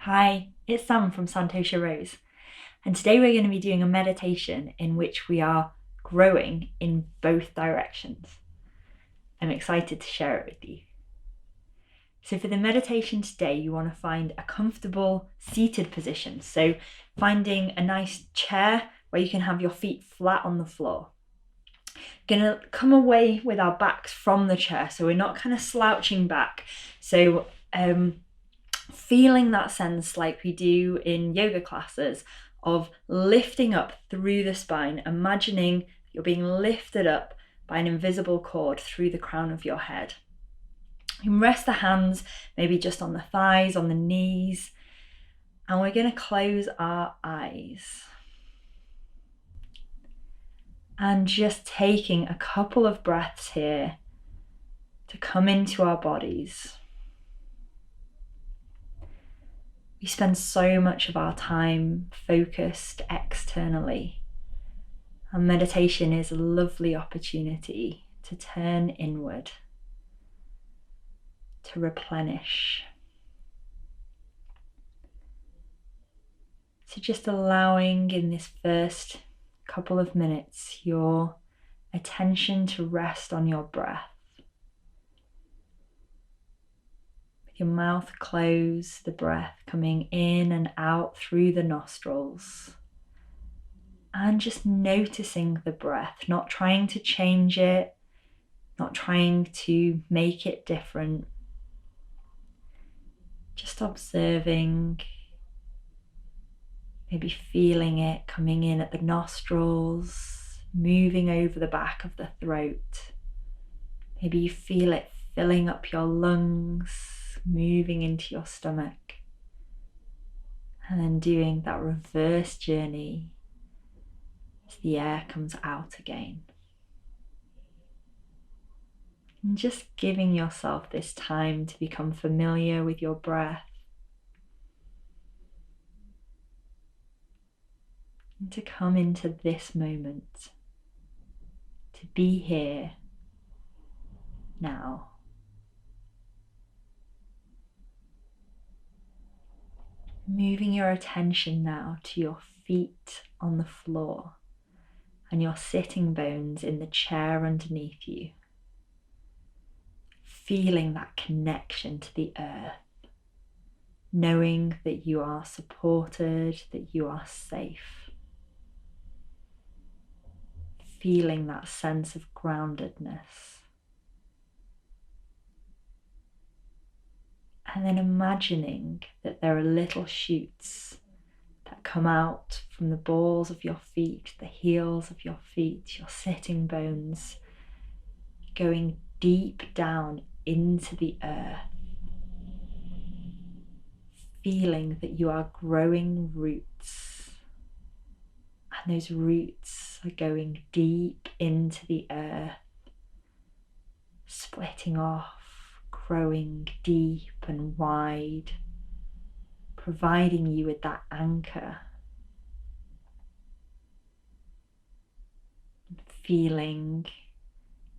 Hi, it's Sam from Santosha Rose, and today we're going to be doing a meditation in which we are growing in both directions. I'm excited to share it with you. So for the meditation today, you want to find a comfortable seated position. So finding a nice chair where you can have your feet flat on the floor. Going to come away with our backs from the chair, so we're not kind of slouching back. So feeling that sense like we do in yoga classes of lifting up through the spine, imagining you're being lifted up by an invisible cord through the crown of your head. You can rest the hands maybe just on the thighs, on the knees, and we're going to close our eyes. And just taking a couple of breaths here to come into our bodies. We spend so much of our time focused externally, and meditation is a lovely opportunity to turn inward, to replenish. So just allowing in this first couple of minutes your attention to rest on your breath. With your mouth closed, the breath coming in and out through the nostrils. And just noticing the breath, not trying to change it, not trying to make it different. Just observing, maybe feeling it coming in at the nostrils, moving over the back of the throat. Maybe you feel it filling up your lungs, moving into your stomach. And then doing that reverse journey as the air comes out again. And just giving yourself this time to become familiar with your breath. And to come into this moment, to be here now. Moving your attention now to your feet on the floor and your sitting bones in the chair underneath you. Feeling that connection to the earth, knowing that you are supported, that you are safe. Feeling that sense of groundedness. And then imagining that there are little shoots that come out from the balls of your feet, the heels of your feet, your sitting bones, going deep down into the earth. Feeling that you are growing roots, and those roots are going deep into the earth, splitting off, growing deep and wide, providing you with that anchor. Feeling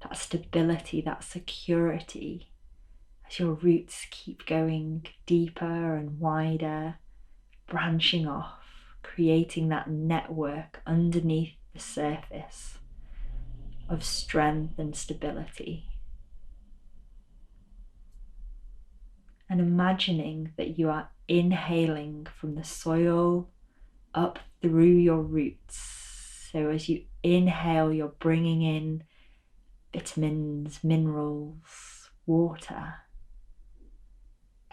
that stability, that security, as your roots keep going deeper and wider, branching off, creating that network underneath the surface of strength and stability. And imagining that you are inhaling from the soil up through your roots. So as you inhale, you're bringing in vitamins, minerals, water,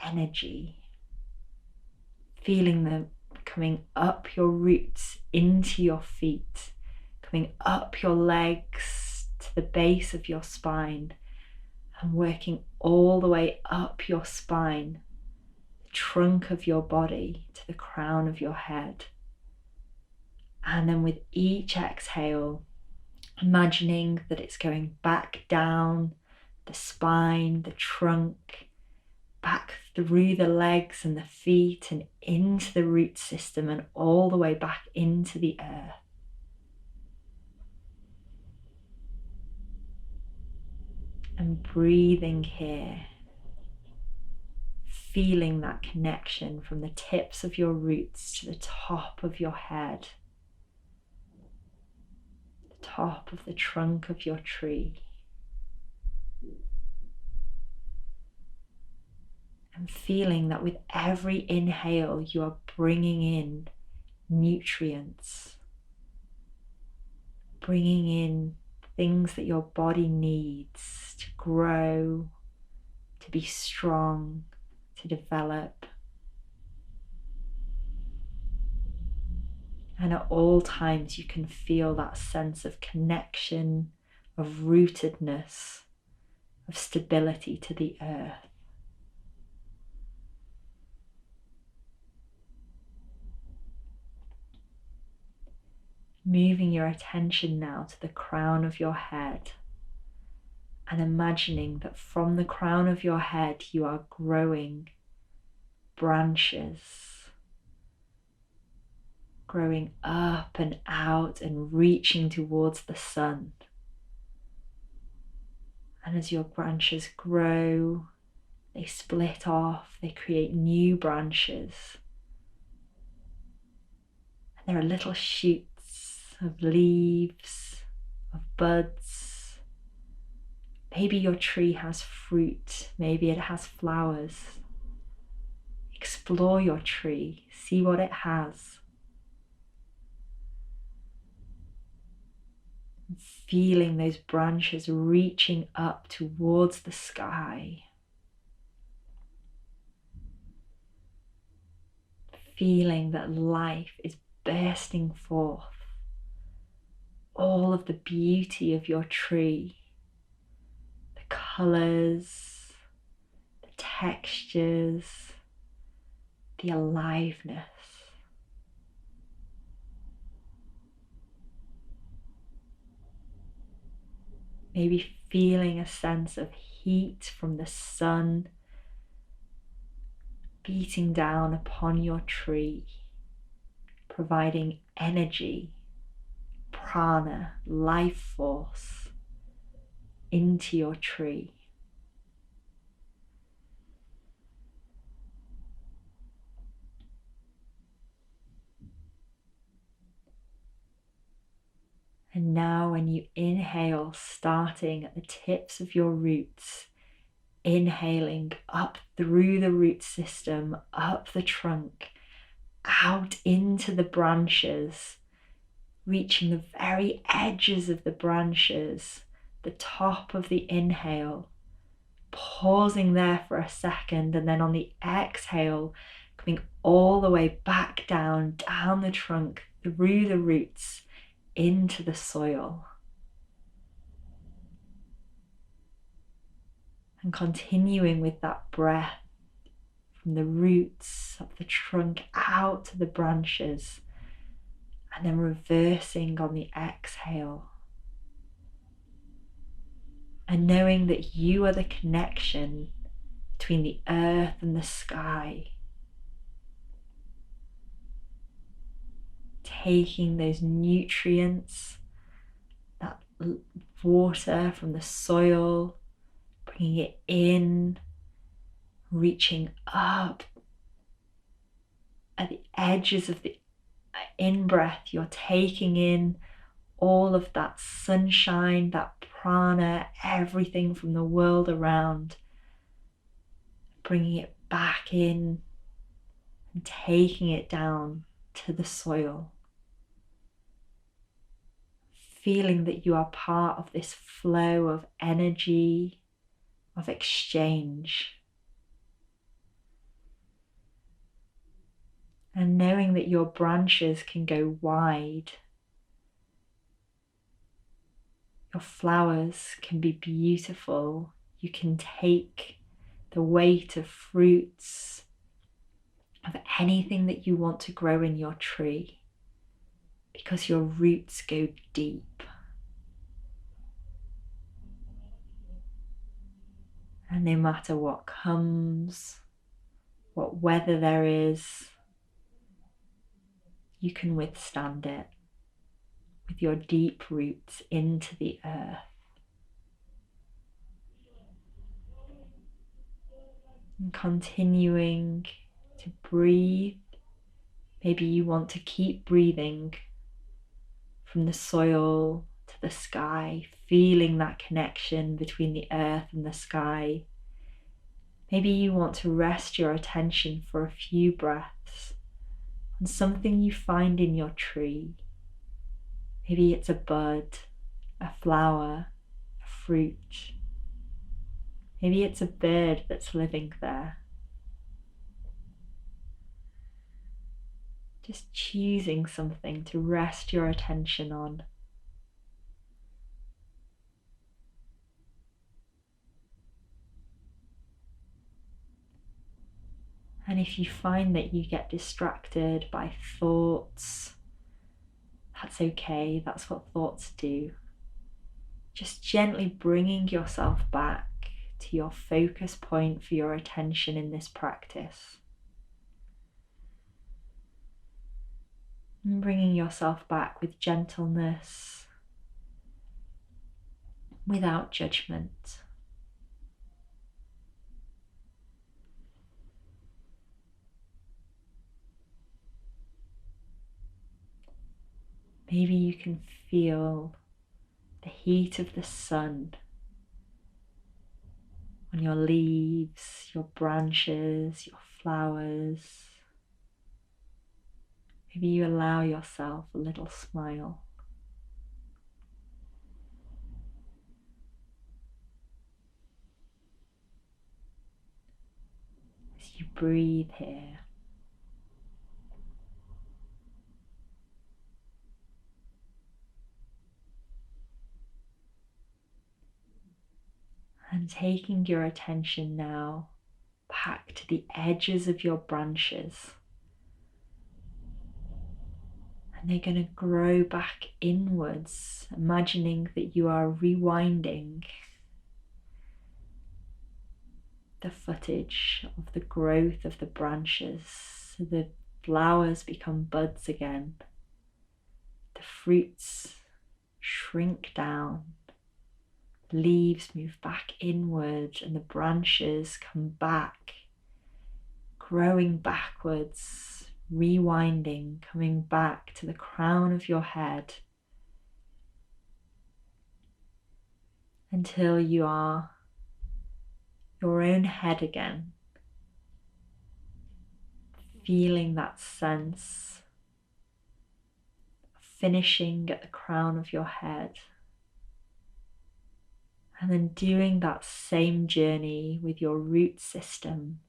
energy. Feeling them coming up your roots into your feet, coming up your legs to the base of your spine, and working all the way up your spine, the trunk of your body to the crown of your head. And then with each exhale, imagining that it's going back down the spine, the trunk, back through the legs and the feet and into the root system and all the way back into the earth. And breathing here, feeling that connection from the tips of your roots to the top of your head, the top of the trunk of your tree. And feeling that with every inhale you are bringing in nutrients, bringing in things that your body needs to grow, to be strong, to develop. And at all times you can feel that sense of connection, of rootedness, of stability to the earth. Moving your attention now to the crown of your head and imagining that from the crown of your head you are growing branches, growing up and out and reaching towards the sun. And as your branches grow, they split off, they create new branches. And there are little shoots of leaves, of buds. Maybe your tree has fruit, maybe it has flowers. Explore your tree, see what it has. Feeling those branches reaching up towards the sky. Feeling that life is bursting forth. All of the beauty of your tree, the colours, the textures, the aliveness. Maybe feeling a sense of heat from the sun beating down upon your tree, providing energy, prana, life force into your tree. And now when you inhale, starting at the tips of your roots, inhaling up through the root system, up the trunk, out into the branches, reaching the very edges of the branches, the top of the inhale, pausing there for a second, and then on the exhale, coming all the way back down the trunk, through the roots, into the soil. And continuing with that breath from the roots of the trunk out to the branches, and then reversing on the exhale. And knowing that you are the connection between the earth and the sky. Taking those nutrients, that water from the soil, bringing it in, reaching up at the edges of the in-breath. You're taking in all of that sunshine, that prana, everything from the world around, bringing it back in and taking it down to the soil. Feeling that you are part of this flow of energy, of exchange. And knowing that your branches can go wide. Your flowers can be beautiful. You can take the weight of fruits, of anything that you want to grow in your tree, because your roots go deep. And no matter what comes, what weather there is, you can withstand it with your deep roots into the earth. And continuing to breathe. Maybe you want to keep breathing from the soil to the sky, feeling that connection between the earth and the sky. Maybe you want to rest your attention for a few breaths on something you find in your tree. Maybe it's a bud, a flower, a fruit. Maybe it's a bird that's living there. Just choosing something to rest your attention on. And if you find that you get distracted by thoughts, that's okay, that's what thoughts do. Just gently bringing yourself back to your focus point for your attention in this practice. And bringing yourself back with gentleness, without judgment. Maybe you can feel the heat of the sun on your leaves, your branches, your flowers. Maybe you allow yourself a little smile. As you breathe here. And taking your attention now back to the edges of your branches. And they're going to grow back inwards, imagining that you are rewinding the footage of the growth of the branches so the flowers become buds again. The fruits shrink down. Leaves move back inward and the branches come back, growing backwards, rewinding, coming back to the crown of your head until you are your own head again, feeling that sense of finishing at the crown of your head. And then doing that same journey with your root system,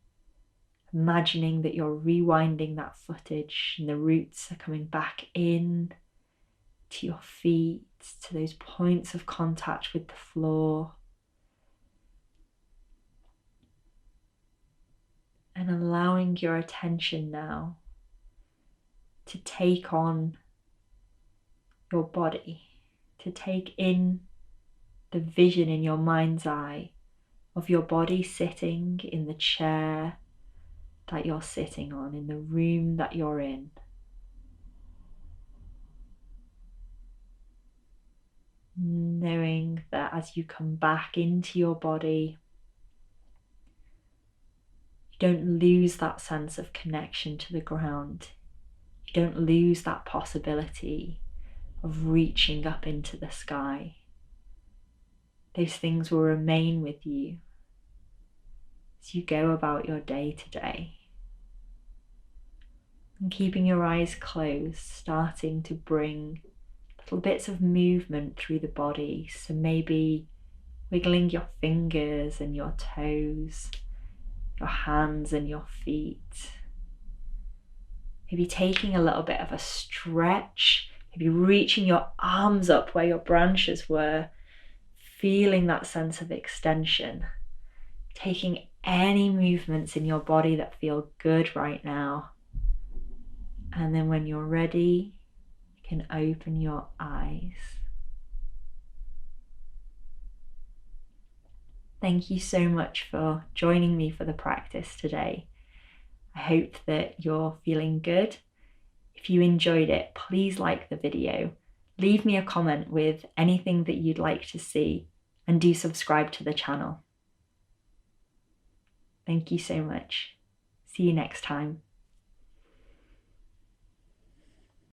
imagining that you're rewinding that footage and the roots are coming back in to your feet, to those points of contact with the floor. And allowing your attention now to take on your body, to take in the vision in your mind's eye of your body sitting in the chair that you're sitting on, in the room that you're in. Knowing that as you come back into your body, you don't lose that sense of connection to the ground. You don't lose that possibility of reaching up into the sky. Those things will remain with you as you go about your day to day. And keeping your eyes closed, starting to bring little bits of movement through the body. So maybe wiggling your fingers and your toes, your hands and your feet. Maybe taking a little bit of a stretch, maybe reaching your arms up where your branches were, feeling that sense of extension, taking any movements in your body that feel good right now. And then when you're ready, you can open your eyes. Thank you so much for joining me for the practice today. I hope that you're feeling good. If you enjoyed it, please like the video. Leave me a comment with anything that you'd like to see, and do subscribe to the channel. Thank you so much. See you next time.